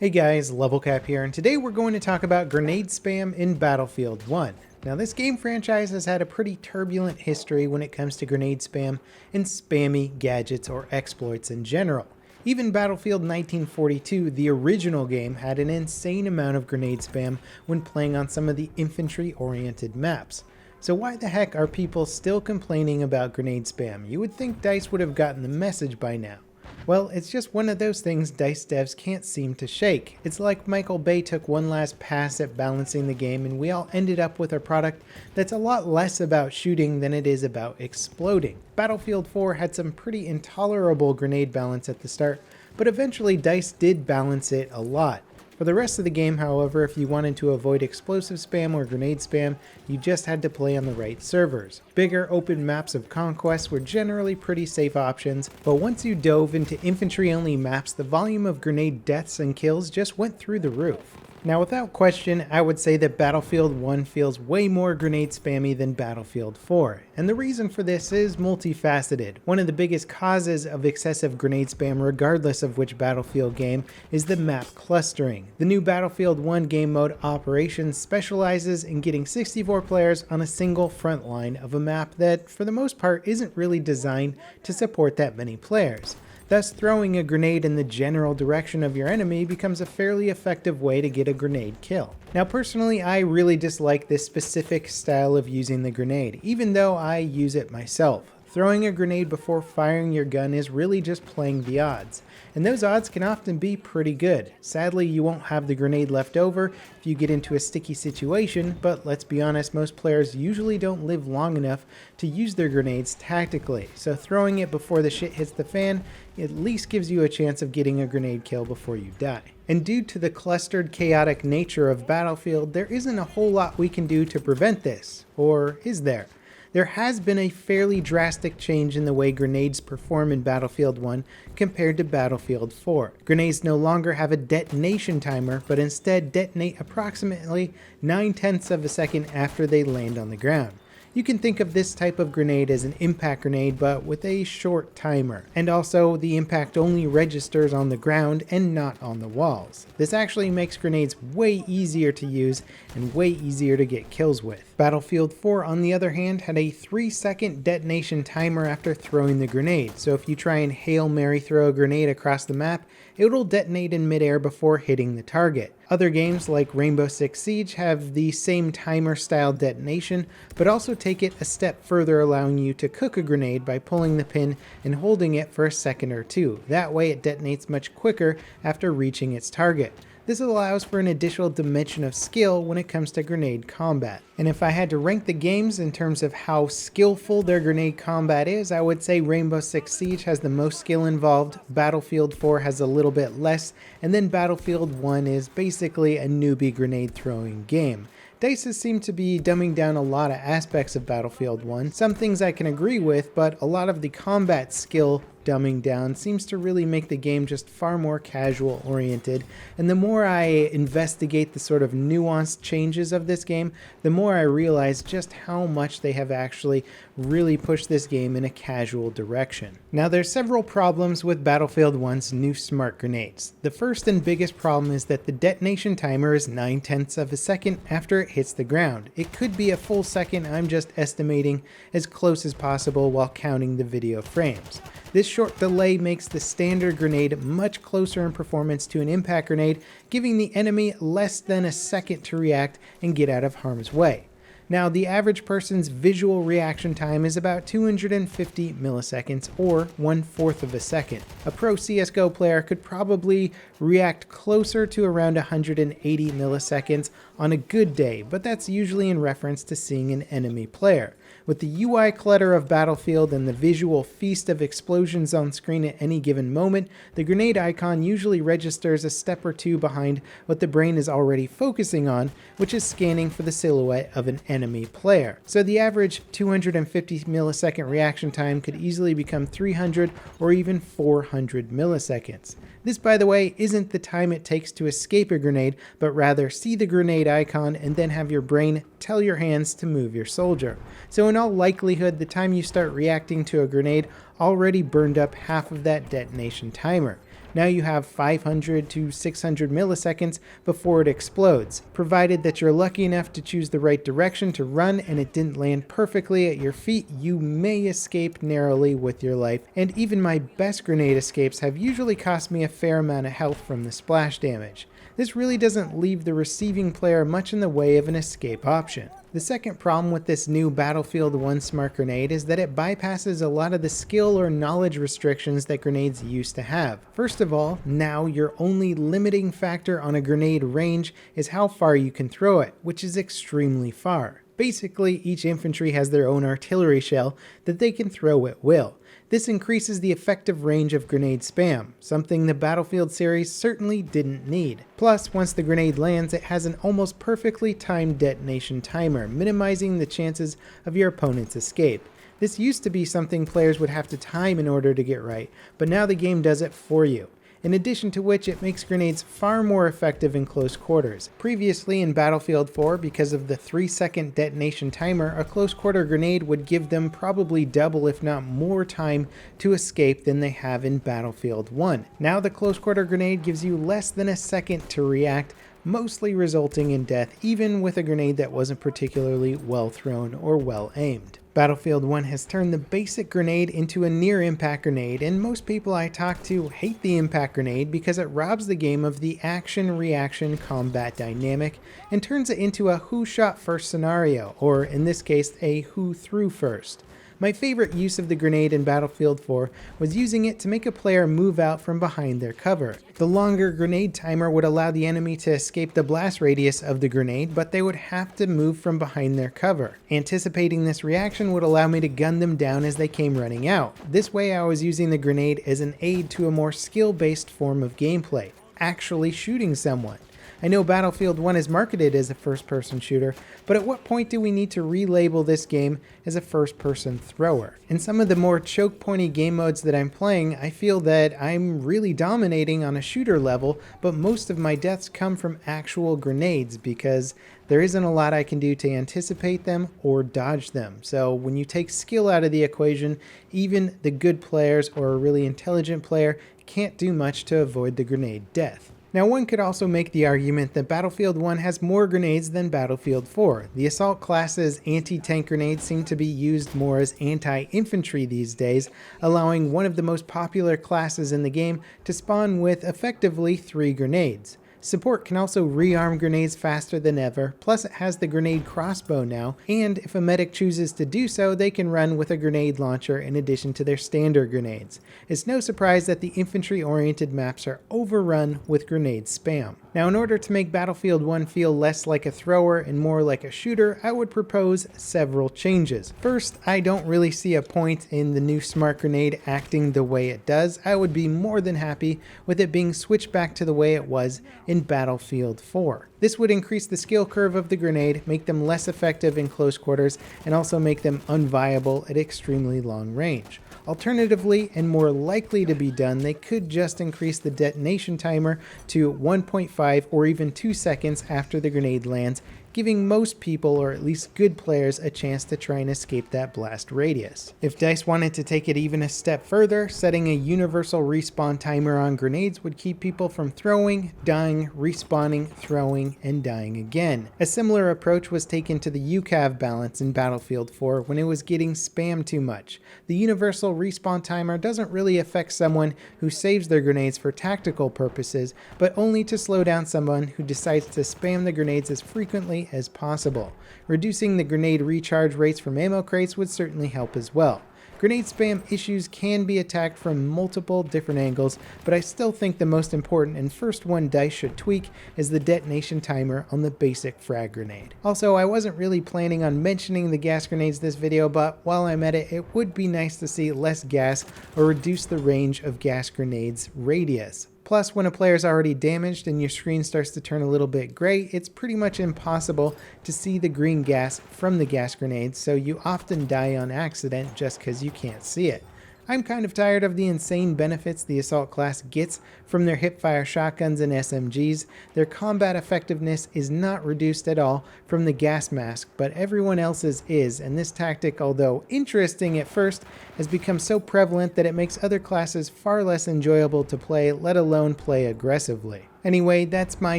Hey guys, Level Cap here, and today we're going to talk about grenade spam in Battlefield 1. Now this game franchise has had a pretty turbulent history when it comes to grenade spam and spammy gadgets or exploits in general. Even Battlefield 1942, the original game, had an insane amount of grenade spam when playing on some of the infantry-oriented maps. So why the heck are people still complaining about grenade spam? You would think DICE would have gotten the message by now. Well, it's just one of those things DICE devs can't seem to shake. It's like Michael Bay took one last pass at balancing the game and we all ended up with a product that's a lot less about shooting than it is about exploding. Battlefield 4 had some pretty intolerable grenade balance at the start, but eventually DICE did balance it a lot. For the rest of the game, however, if you wanted to avoid explosive spam or grenade spam, you just had to play on the right servers. Bigger open maps of conquest were generally pretty safe options, but once you dove into infantry-only maps, the volume of grenade deaths and kills just went through the roof. Now without question, I would say that Battlefield 1 feels way more grenade spammy than Battlefield 4, and the reason for this is multifaceted. One of the biggest causes of excessive grenade spam, regardless of which Battlefield game, is the map clustering. The new Battlefield 1 game mode Operations specializes in getting 64 players on a single front line of a map that, for the most part, isn't really designed to support that many players. Thus, throwing a grenade in the general direction of your enemy becomes a fairly effective way to get a grenade kill. Now personally, I really dislike this specific style of using the grenade, even though I use it myself. Throwing a grenade before firing your gun is really just playing the odds, and those odds can often be pretty good. Sadly, you won't have the grenade left over if you get into a sticky situation, but let's be honest, most players usually don't live long enough to use their grenades tactically, so throwing it before the shit hits the fan at least gives you a chance of getting a grenade kill before you die. And due to the clustered, chaotic nature of Battlefield, there isn't a whole lot we can do to prevent this, or is there? There has been a fairly drastic change in the way grenades perform in Battlefield 1 compared to Battlefield 4. Grenades no longer have a detonation timer, but instead detonate approximately 9/10 of a second after they land on the ground. You can think of this type of grenade as an impact grenade, but with a short timer. And also, the impact only registers on the ground and not on the walls. This actually makes grenades way easier to use and way easier to get kills with. Battlefield 4, on the other hand, had a 3-second detonation timer after throwing the grenade, so if you try and Hail Mary throw a grenade across the map, it will detonate in midair before hitting the target. Other games like Rainbow Six Siege have the same timer style detonation, but also take it a step further, allowing you to cook a grenade by pulling the pin and holding it for a second or two. That way it detonates much quicker after reaching its target. This allows for an additional dimension of skill when it comes to grenade combat. And if I had to rank the games in terms of how skillful their grenade combat is, I would say Rainbow Six Siege has the most skill involved, Battlefield 4 has a little bit less, and then Battlefield 1 is basically a newbie grenade throwing game. DICE seem to be dumbing down a lot of aspects of Battlefield 1, some things I can agree with, but a lot of the combat skill dumbing down seems to really make the game just far more casual oriented, and the more I investigate the sort of nuanced changes of this game, the more I realize just how much they have actually really pushed this game in a casual direction. Now there's several problems with Battlefield 1's new smart grenades. The first and biggest problem is that the detonation timer is 9/10 of a second after it hits the ground. It could be a full second, I'm just estimating as close as possible while counting the video frames. This short delay makes the standard grenade much closer in performance to an impact grenade, giving the enemy less than a second to react and get out of harm's way. Now, the average person's visual reaction time is about 250 milliseconds, or 1/4 of a second. A pro CSGO player could probably react closer to around 180 milliseconds on a good day, but that's usually in reference to seeing an enemy player. With the UI clutter of Battlefield and the visual feast of explosions on screen at any given moment, the grenade icon usually registers a step or two behind what the brain is already focusing on, which is scanning for the silhouette of an enemy player. So the average 250 millisecond reaction time could easily become 300 or even 400 milliseconds. This, by the way, isn't the time it takes to escape a grenade, but rather see the grenade icon and then have your brain tell your hands to move your soldier. So in all likelihood, the time you start reacting to a grenade already burned up half of that detonation timer. Now you have 500 to 600 milliseconds before it explodes. Provided that you're lucky enough to choose the right direction to run and it didn't land perfectly at your feet, you may escape narrowly with your life, and even my best grenade escapes have usually cost me a fair amount of health from the splash damage. This really doesn't leave the receiving player much in the way of an escape option. The second problem with this new Battlefield 1 smart grenade is that it bypasses a lot of the skill or knowledge restrictions that grenades used to have. First of all, now your only limiting factor on a grenade range is how far you can throw it, which is extremely far. Basically, each infantry has their own artillery shell that they can throw at will. This increases the effective range of grenade spam, something the Battlefield series certainly didn't need. Plus, once the grenade lands, it has an almost perfectly timed detonation timer, minimizing the chances of your opponent's escape. This used to be something players would have to time in order to get right, but now the game does it for you. In addition to which, it makes grenades far more effective in close quarters. Previously in Battlefield 4, because of the 3-second detonation timer, a close quarter grenade would give them probably double if not more time to escape than they have in Battlefield 1. Now the close quarter grenade gives you less than a second to react, mostly resulting in death even with a grenade that wasn't particularly well thrown or well aimed. Battlefield 1 has turned the basic grenade into a near-impact grenade, and most people I talk to hate the impact grenade because it robs the game of the action-reaction combat dynamic and turns it into a who shot first scenario, or in this case, a who threw first. My favorite use of the grenade in Battlefield 4 was using it to make a player move out from behind their cover. The longer grenade timer would allow the enemy to escape the blast radius of the grenade, but they would have to move from behind their cover. Anticipating this reaction would allow me to gun them down as they came running out. This way I was using the grenade as an aid to a more skill-based form of gameplay, actually shooting someone. I know Battlefield 1 is marketed as a first-person shooter, but at what point do we need to relabel this game as a first-person thrower? In some of the more choke-pointy game modes that I'm playing, I feel that I'm really dominating on a shooter level, but most of my deaths come from actual grenades because there isn't a lot I can do to anticipate them or dodge them. So when you take skill out of the equation, even the good players or a really intelligent player can't do much to avoid the grenade death. Now one could also make the argument that Battlefield 1 has more grenades than Battlefield 4. The assault class's anti-tank grenades seem to be used more as anti-infantry these days, allowing one of the most popular classes in the game to spawn with effectively 3 grenades. Support can also rearm grenades faster than ever, plus it has the grenade crossbow now, and if a medic chooses to do so, they can run with a grenade launcher in addition to their standard grenades. It's no surprise that the infantry-oriented maps are overrun with grenade spam. Now in order to make Battlefield 1 feel less like a thrower and more like a shooter, I would propose several changes. First, I don't really see a point in the new smart grenade acting the way it does. I would be more than happy with it being switched back to the way it was in Battlefield 4. This would increase the skill curve of the grenade, make them less effective in close quarters, and also make them unviable at extremely long range. Alternatively, and more likely to be done, they could just increase the detonation timer to 1.5 or even 2 seconds after the grenade lands, giving most people, or at least good players, a chance to try and escape that blast radius. If DICE wanted to take it even a step further, setting a universal respawn timer on grenades would keep people from throwing, dying, respawning, throwing, and dying again. A similar approach was taken to the UCAV balance in Battlefield 4 when it was getting spammed too much. The universal respawn timer doesn't really affect someone who saves their grenades for tactical purposes, but only to slow down someone who decides to spam the grenades as frequently as possible. Reducing the grenade recharge rates from ammo crates would certainly help as well. Grenade spam issues can be attacked from multiple different angles, but I still think the most important and first one DICE should tweak is the detonation timer on the basic frag grenade. Also, I wasn't really planning on mentioning the gas grenades this video, but while I'm at it, it would be nice to see less gas or reduce the range of gas grenades' radius. Plus, when a player is already damaged and your screen starts to turn a little bit gray, it's pretty much impossible to see the green gas from the gas grenades, so you often die on accident just because you can't see it. I'm kind of tired of the insane benefits the assault class gets from their hipfire shotguns and SMGs. Their combat effectiveness is not reduced at all from the gas mask, but everyone else's is, and this tactic, although interesting at first, has become so prevalent that it makes other classes far less enjoyable to play, let alone play aggressively. Anyway, that's my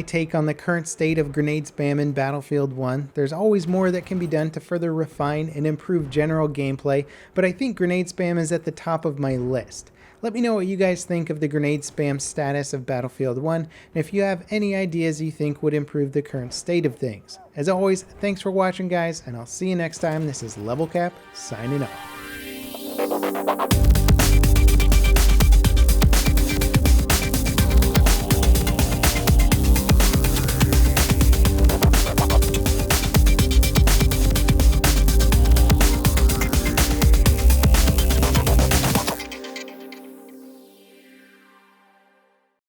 take on the current state of grenade spam in Battlefield 1. There's always more that can be done to further refine and improve general gameplay, but I think grenade spam is at the top of my list. Let me know what you guys think of the grenade spam status of Battlefield 1, and if you have any ideas you think would improve the current state of things. As always, thanks for watching guys, and I'll see you next time. This is Level Cap, signing off.